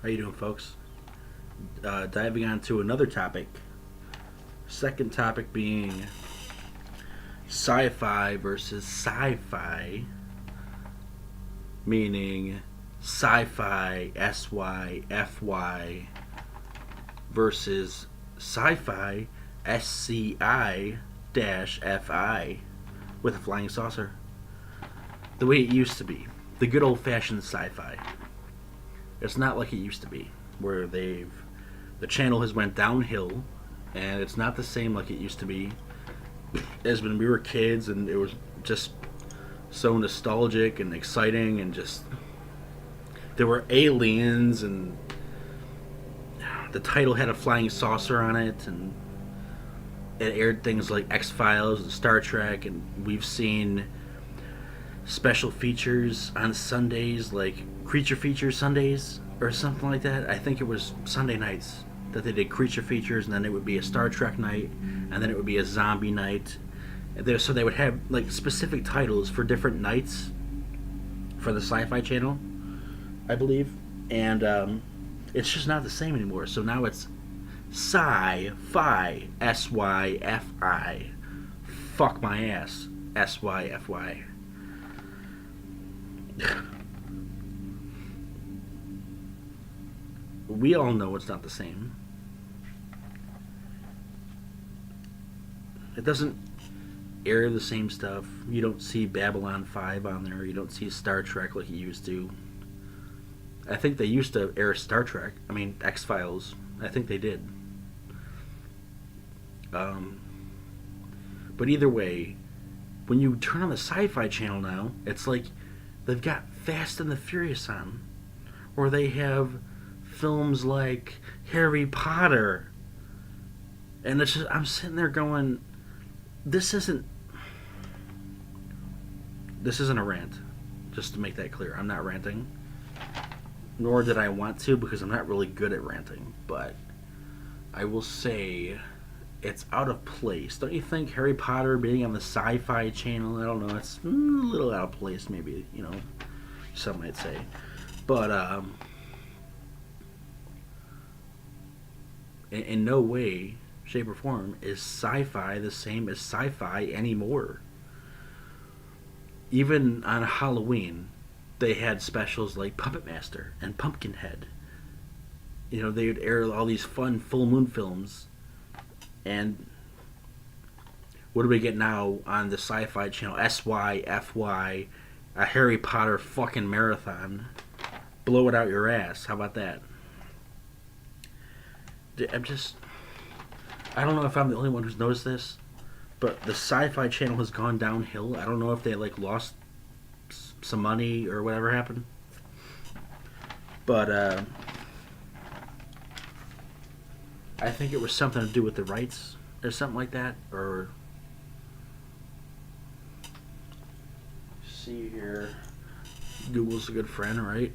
How you doing, folks? Diving on to another topic. Second topic being sci-fi versus sci-fi, meaning sci-fi SYFY versus sci-fi SCI FI with a flying saucer. The way it used to be, the good old-fashioned sci-fi. It's not like it used to be, where the channel has went downhill, and it's not the same like it used to be as when we were kids, and it was just so nostalgic and exciting, and just there were aliens, and the title had a flying saucer on it, and it aired things like X-Files and Star Trek, and we've seen special features on Sundays, like Creature Feature Sundays or something like that. I think it was Sunday nights that they did creature features, and then it would be a Star Trek night, and then it would be a zombie night. So they would have like specific titles for different nights for the Sci-Fi channel, I believe, and it's just not the same anymore. So now it's Sci-Fi SYFI. Fuck my ass SYFY. We all know it's not the same. It doesn't air the same stuff. You don't see Babylon 5 on there. You don't see Star Trek like you used to. I think they used to air Star Trek. I mean, X-Files. I think they did. But either way, when you turn on the Sci-Fi channel now, it's like they've got Fast and the Furious on. Or they have films like Harry Potter. And it's just, I'm sitting there going, this isn't a rant. Just to make that clear. I'm not ranting. Nor did I want to, because I'm not really good at ranting. But I will say it's out of place. Don't you think Harry Potter being on the Sci-Fi channel, I don't know, it's a little out of place maybe, some might say. But in no way, shape, or form is sci-fi the same as sci-fi anymore. Even on Halloween, they had specials like Puppet Master and Pumpkinhead. They would air all these fun full moon films. And what do we get now on the Sci-Fi channel? SYFY, a Harry Potter fucking marathon. Blow it out your ass. How about that? I don't know if I'm the only one who's noticed this, but the Sci-Fi channel has gone downhill. I don't know if they lost some money or whatever happened, but I think it was something to do with the rights or something like that. Or see here, Google's a good friend, right?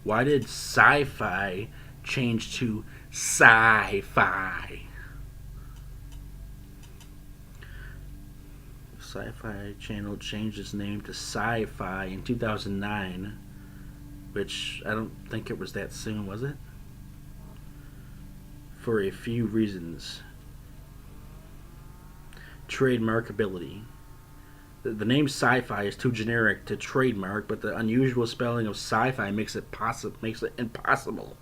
Why did Sci-Fi change to Sci-Fi? Sci-Fi channel changed its name to Sci-Fi in 2009, which I don't think it was that soon, was it? For a few reasons. Trademarkability. The name Sci-Fi is too generic to trademark, but the unusual spelling of sci-fi makes it impossible.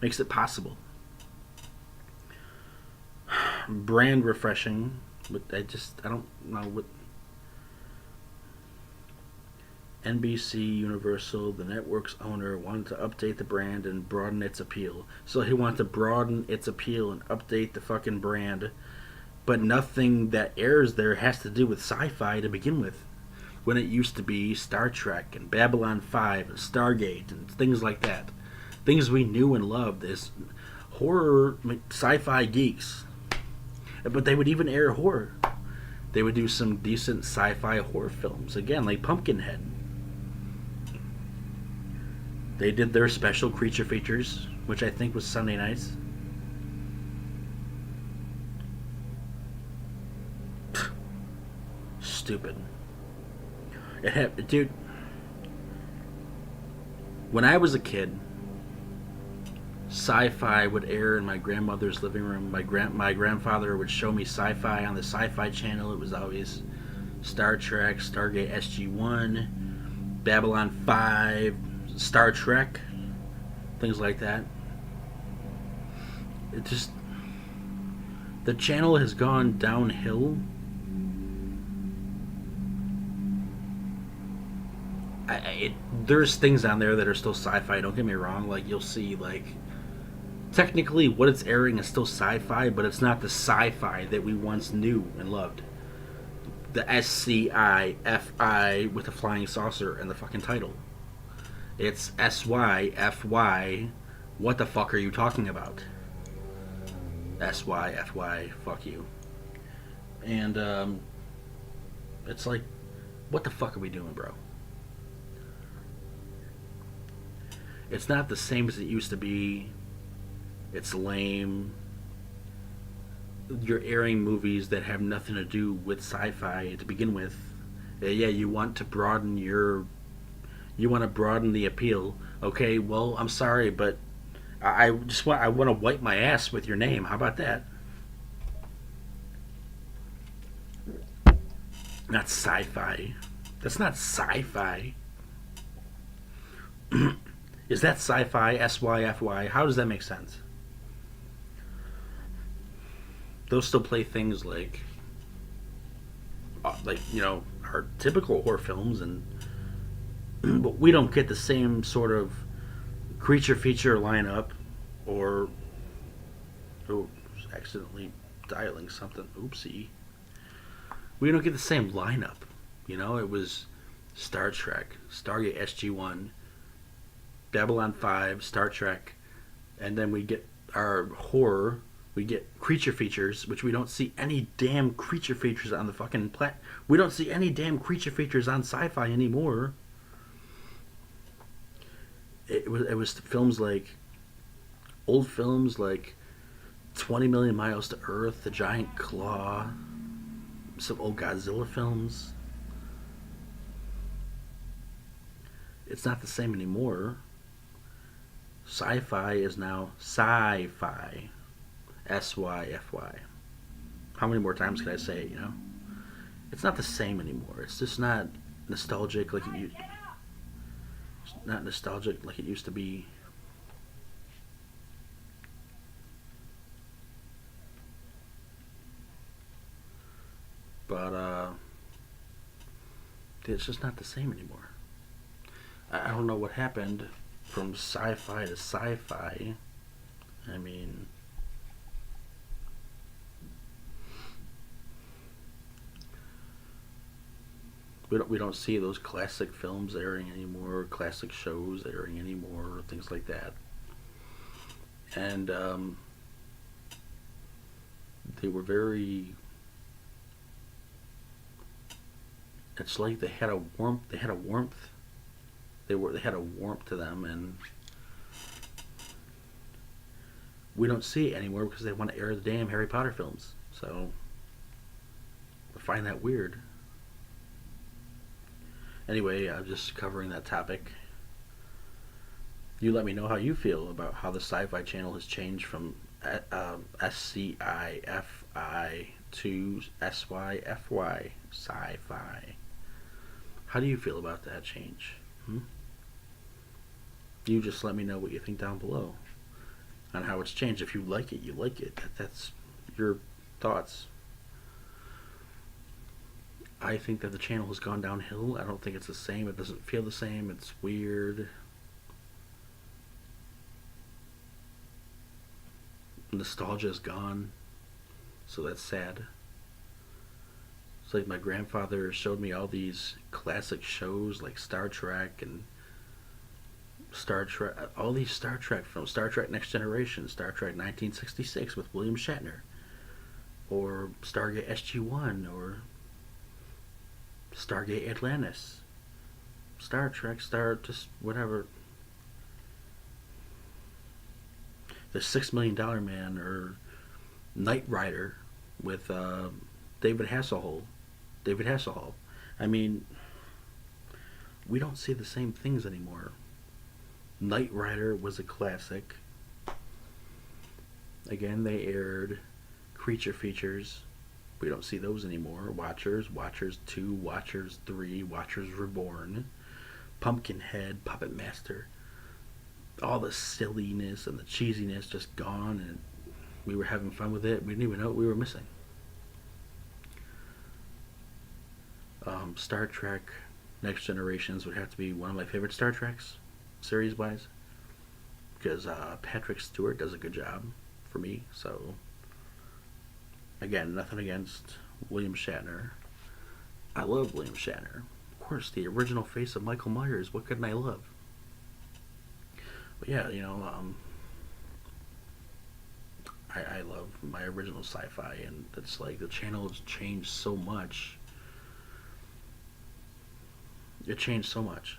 Makes it possible. Brand refreshing, but I don't know what. NBC Universal, the network's owner, wanted to update the brand and broaden its appeal. So he wanted to broaden its appeal and update the fucking brand. But nothing that airs there has to do with sci-fi to begin with. When it used to be Star Trek and Babylon 5 and Stargate and things like that. Things we knew and loved as horror sci-fi geeks. But they would even air horror. They would do some decent sci-fi horror films. Again, like Pumpkinhead. They did their special creature features, which I think was Sunday nights. Stupid. Dude. When I was a kid, Sci-Fi would air in my grandmother's living room. My grandfather would show me Sci-Fi on the Sci-Fi channel. It was always Star Trek, Stargate SG-1, Babylon 5, Star Trek, things like that. It just the channel has gone downhill. There's things on there that are still sci-fi. Don't get me wrong. Like you'll see, like technically what it's airing is still sci-fi, but it's not the sci-fi that we once knew and loved. The SCIFI with the flying saucer and the fucking title. It's SYFY. What the fuck are you talking about? SYFY. Fuck you. And it's like, what the fuck are we doing, bro? It's not the same as it used to be. It's lame. You're airing movies that have nothing to do with sci-fi to begin with. Yeah, you want to broaden the appeal. Okay, well, I'm sorry, but I want to wipe my ass with your name. How about that? Not sci-fi. That's not sci-fi. Is that sci-fi? SYFY? How does that make sense? They'll still play things like our typical horror films, and but we don't get the same sort of creature feature lineup, or accidentally dialing something. Oopsie. We don't get the same lineup. It was Star Trek, Stargate SG-1, Babylon 5, Star Trek, and then we get our horror. We get creature features, which we don't see any damn creature features on the fucking We don't see any damn creature features on Sci-Fi anymore. It was films like old films like 20 Million Miles to Earth, The Giant Claw, some old Godzilla films. It's not the same anymore. Sci-Fi is now Sci-Fi. SYFY. How many more times can I say it, It's not the same anymore. It's just not nostalgic like it's not nostalgic like it used to be. But it's just not the same anymore. I don't know what happened from sci-fi to sci-fi. I mean, we don't see those classic films airing anymore, classic shows airing anymore, things like that. And they were very. It's like they had a warmth. They had a warmth. They had a warmth to them, and we don't see it anymore because they want to air the damn Harry Potter films. So I find that weird. Anyway, I'm just covering that topic. You let me know how you feel about how the Sci-Fi channel has changed from SCIFI to SYFY, Sci-Fi. How do you feel about that change? You just let me know what you think down below on how it's changed. If you like it, you like it. That's your thoughts. I think that the channel has gone downhill. I don't think it's the same. It doesn't feel the same. It's weird. Nostalgia is gone. So that's sad. It's like my grandfather showed me all these classic shows like Star Trek and all these Star Trek films. Star Trek Next Generation, Star Trek 1966 with William Shatner, or Stargate SG-1, or Stargate Atlantis, Star Trek, just whatever. The $6 Million Man, or Knight Rider with David Hasselhoff. David Hasselhoff. I mean, we don't see the same things anymore. Knight Rider was a classic. Again, they aired creature features. We don't see those anymore. Watchers, Watchers 2, Watchers 3, Watchers Reborn, Pumpkinhead, Puppet Master. All the silliness and the cheesiness just gone, and we were having fun with it. We didn't even know what we were missing. Star Trek Next Generations would have to be one of my favorite Star Treks, series wise, because Patrick Stewart does a good job for me. So, again, nothing against William Shatner. I love William Shatner. Of course, the original face of Michael Myers. What couldn't I love? But yeah, I love my original Sci-Fi, and it's like the channel has changed so much. It changed so much.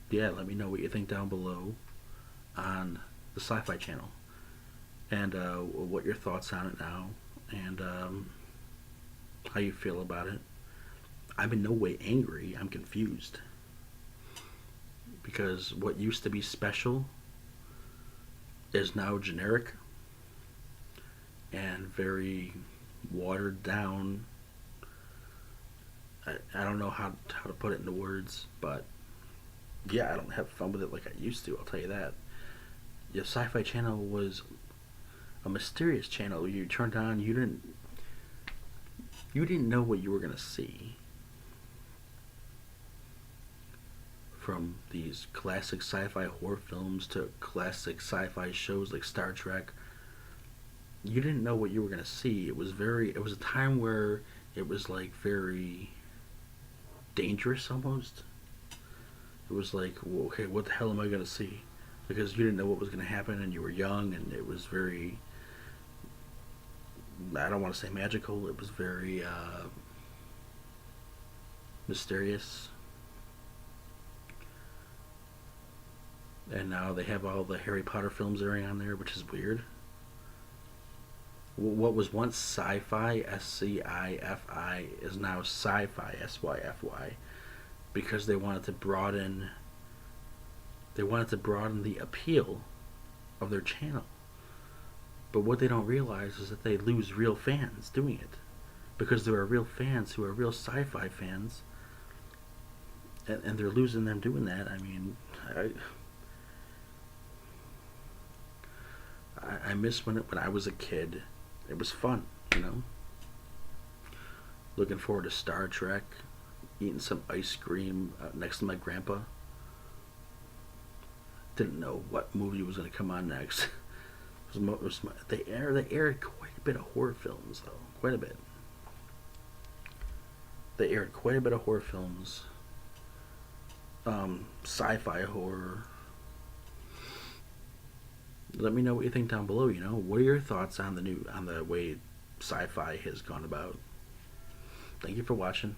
Yeah, let me know what you think down below on the Sci-Fi channel, and what your thoughts on it now, and how you feel about it. I'm in no way angry. I'm confused because what used to be special is now generic and very watered down. I don't know how to put it into words, but yeah, I don't have fun with it like I used to, I'll tell you that. The Sci-Fi channel was a mysterious channel. You turned on, you didn't know what you were gonna see. From these classic sci-fi horror films to classic sci-fi shows like Star Trek, you didn't know what you were gonna see. It was a time where it was like very dangerous almost. It was like, well, okay, what the hell am I gonna see? Because you didn't know what was gonna happen, and you were young, and it was very, I don't want to say magical. It was very mysterious. And now they have all the Harry Potter films airing on there, which is weird. What was once Sci-Fi, SCIFI, is now Sci-Fi, SYFY, because they wanted to broaden the appeal of their channel. But what they don't realize is that they lose real fans doing it, because there are real fans who are real sci-fi fans, and they're losing them doing that. I mean, I miss when I was a kid. It was fun, Looking forward to Star Trek, eating some ice cream next to my grandpa. Didn't know what movie was going to come on next. They aired quite a bit of horror films, though. Quite a bit. They aired quite a bit of horror films. Sci-fi horror. Let me know what you think down below. What are your thoughts on the way Sci-Fi has gone about? Thank you for watching.